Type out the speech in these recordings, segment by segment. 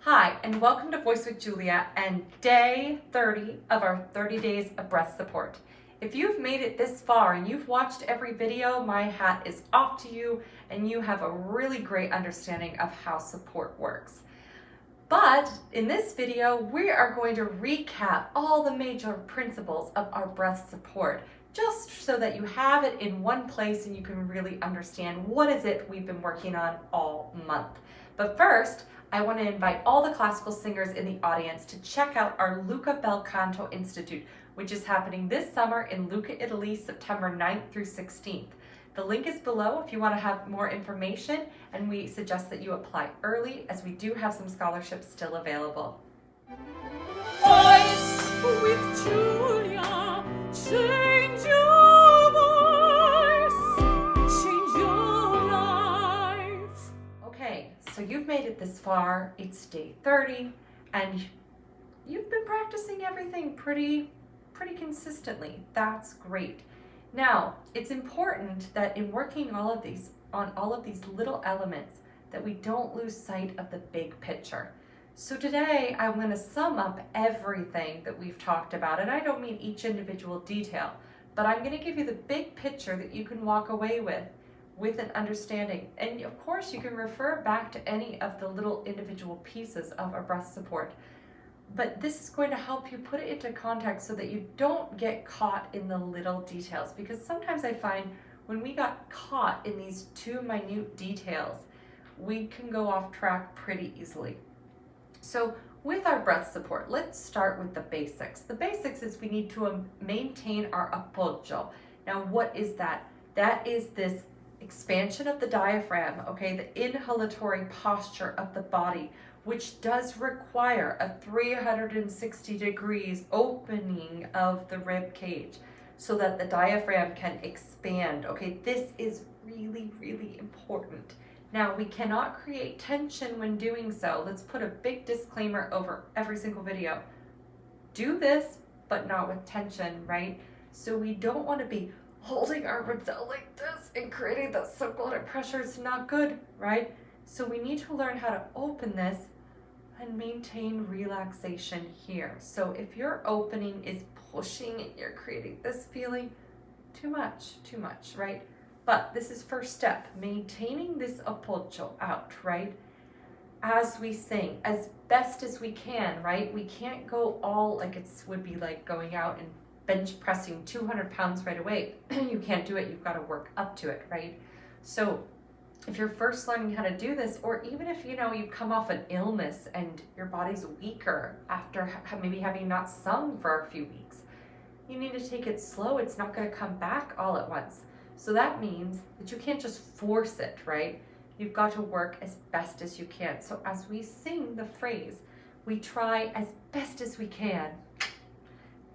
Hi, and welcome to Voice with Julia and day 30 of our 30 days of breath support. If you've made it this far and you've watched every video, my hat is off to you and you have a really great understanding of how support works. But in this video, we are going to recap all the major principles of our breath support, just so that you have it in one place and you can really understand what is it we've been working on all month. But first, I want to invite all the classical singers in the audience to check out our Luca Bel Canto Institute, which is happening this summer in Lucca, Italy, September 9th through 16th. The link is below if you want to have more information, and we suggest that you apply early as we do have some scholarships still available. Voice with Julia, change your voice, change your life. Okay, so you've made it this far. It's day 30, and you've been practicing everything pretty consistently. That's great. Now, it's important that in working on all of these little elements that we don't lose sight of the big picture. So today I'm going to sum up everything that we've talked about, and I don't mean each individual detail, but I'm going to give you the big picture that you can walk away with an understanding. And of course you can refer back to any of the little individual pieces of our breath support. But this is going to help you put it into context so that you don't get caught in the little details, because sometimes I find when we got caught in these too minute details, we can go off track pretty easily. So with our breath support, let's start with the basics. The basics is we need to maintain our appoggio. Now, what is that? That is this expansion of the diaphragm, okay, the inhalatory posture of the body, which does require a 360 degrees opening of the rib cage so that the diaphragm can expand. Okay, this is really important. Now, we cannot create tension when doing so. Let's put a big disclaimer over every single video. Do this, but not with tension, right? So we don't want to be holding our ribs out like this and creating that subglottic pressure. It's not good, right? So we need to learn how to open this and maintain relaxation here. So if your opening is pushing and you're creating this feeling, too much, right? But this is first step, maintaining this appoggio out, right? As we sing, as best as we can, right? We can't go all like would be like going out and bench pressing 200 pounds right away. You can't do it, you've got to work up to it, right? So if you're first learning how to do this, or even if you come off an illness and your body's weaker after maybe having not sung for a few weeks, you need to take it slow. It's not going to come back all at once. So that means that you can't just force it, right? You've got to work as best as you can. So as we sing the phrase, we try as best as we can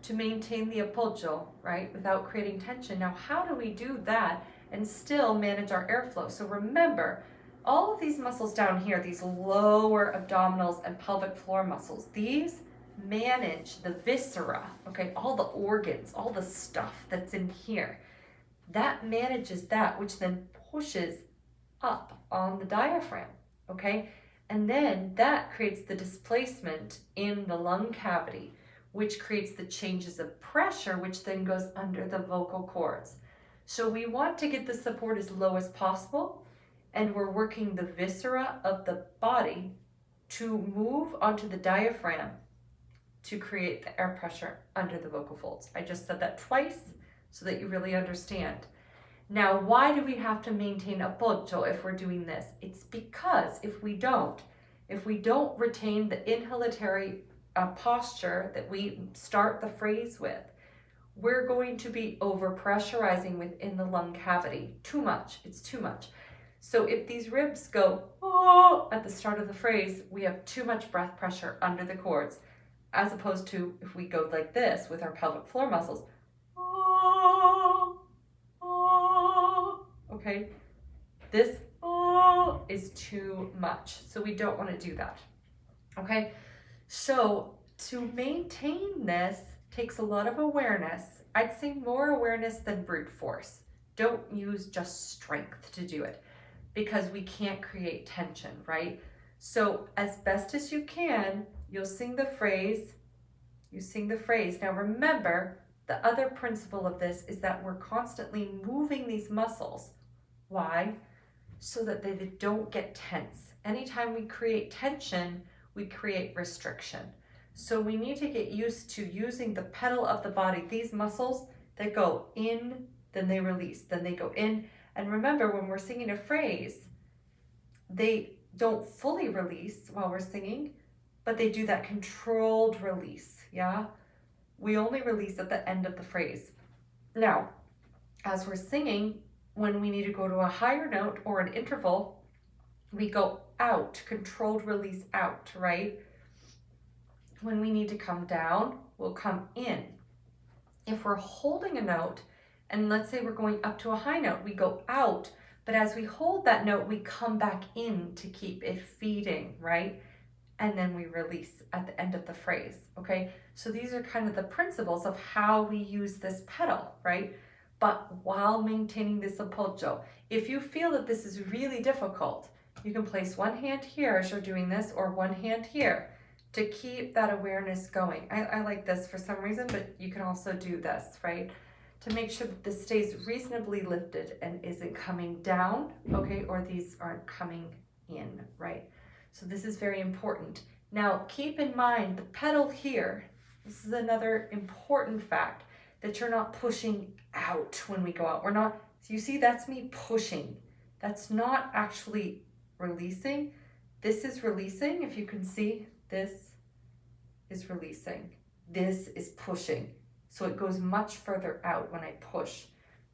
to maintain the appoggio, right, without creating tension. Now, how do we do that and still manage our airflow? So remember, all of these muscles down here, these lower abdominals and pelvic floor muscles, these manage the viscera, okay, all the organs, all the stuff that's in here. That manages that, which then pushes up on the diaphragm, okay? And then that creates the displacement in the lung cavity, which creates the changes of pressure, which then goes under the vocal cords. So we want to get the support as low as possible, and we're working the viscera of the body to move onto the diaphragm to create the air pressure under the vocal folds. I just said that twice so that you really understand. Now, why do we have to maintain appoggio if we're doing this? It's because if we don't retain the inhalatory posture that we start the phrase with, we're going to be overpressurizing within the lung cavity. Too much. It's too much. So if these ribs go oh at the start of the phrase, we have too much breath pressure under the cords, as opposed to if we go like this with our pelvic floor muscles. Oh, oh, okay, this oh is too much. So we don't want to do that. Okay, so to maintain this takes a lot of awareness. I'd say more awareness than brute force. Don't use just strength to do it, because we can't create tension, right? So as best as you can, you'll sing the phrase, you sing the phrase. Now remember, the other principle of this is that we're constantly moving these muscles. Why? So that they don't get tense. Anytime we create tension, we create restriction. So we need to get used to using the pedal of the body, these muscles that go in, then they release, then they go in. And remember, when we're singing a phrase, they don't fully release while we're singing, but they do that controlled release, yeah? We only release at the end of the phrase. Now, as we're singing, when we need to go to a higher note or an interval, we go out, controlled release out, right? When we need to come down, we'll come in. If we're holding a note, and let's say we're going up to a high note, we go out, but as we hold that note, we come back in to keep it feeding, right? And then we release at the end of the phrase, okay? So these are kind of the principles of how we use this pedal, right? But while maintaining this appoggio. If you feel that this is really difficult, you can place one hand here as you're doing this, or one hand here to keep that awareness going. I like this for some reason, but you can also do this, right? To make sure that this stays reasonably lifted and isn't coming down, okay? Or these aren't coming in, right? So this is very important. Now, keep in mind the pedal here. This is another important fact, that you're not pushing out when we go out. We're not, so you see, that's me pushing. That's not actually releasing. This is releasing. If you can see, this is releasing. This is pushing. So it goes much further out when I push.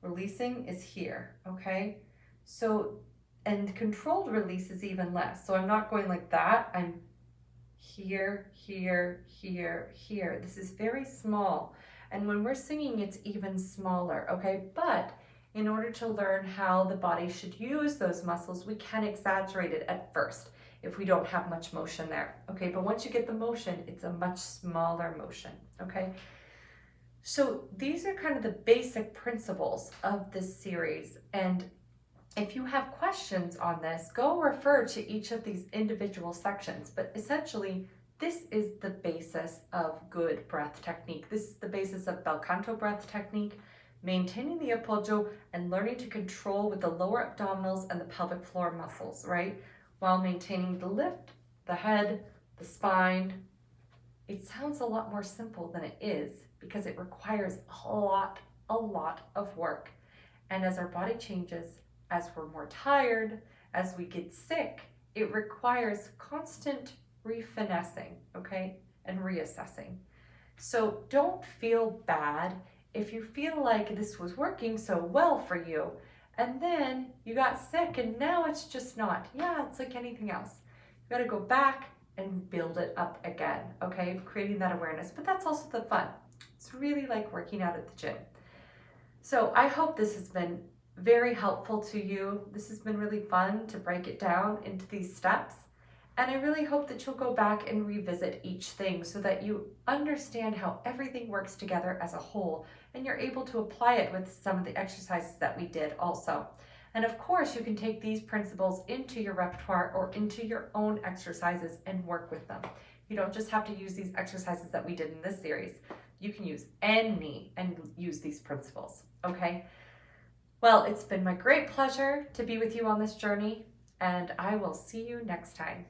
Releasing is here, okay? So, and controlled release is even less. So I'm not going like that. I'm here, here, here, here. This is very small. And when we're singing, it's even smaller, okay? But in order to learn how the body should use those muscles, we can exaggerate it at first if we don't have much motion there, okay? But once you get the motion, it's a much smaller motion, okay? So these are kind of the basic principles of this series. And if you have questions on this, go refer to each of these individual sections. But essentially, this is the basis of good breath technique. This is the basis of bel canto breath technique, maintaining the appoggio and learning to control with the lower abdominals and the pelvic floor muscles, right? While maintaining the lift, the head, the spine. It sounds a lot more simple than it is because it requires a lot of work. And as our body changes, as we're more tired, as we get sick, it requires constant refinessing, okay, and reassessing. So don't feel bad if you feel like this was working so well for you, and then you got sick and now it's just not. Yeah, it's like anything else. You gotta go back and build it up again, okay, creating that awareness. But that's also the fun. It's really like working out at the gym. So I hope this has been very helpful to you. This has been really fun to break it down into these steps. And I really hope that you'll go back and revisit each thing so that you understand how everything works together as a whole, and you're able to apply it with some of the exercises that we did also. And of course, you can take these principles into your repertoire or into your own exercises and work with them. You don't just have to use these exercises that we did in this series. You can use any and use these principles, okay? Well, it's been my great pleasure to be with you on this journey, and I will see you next time.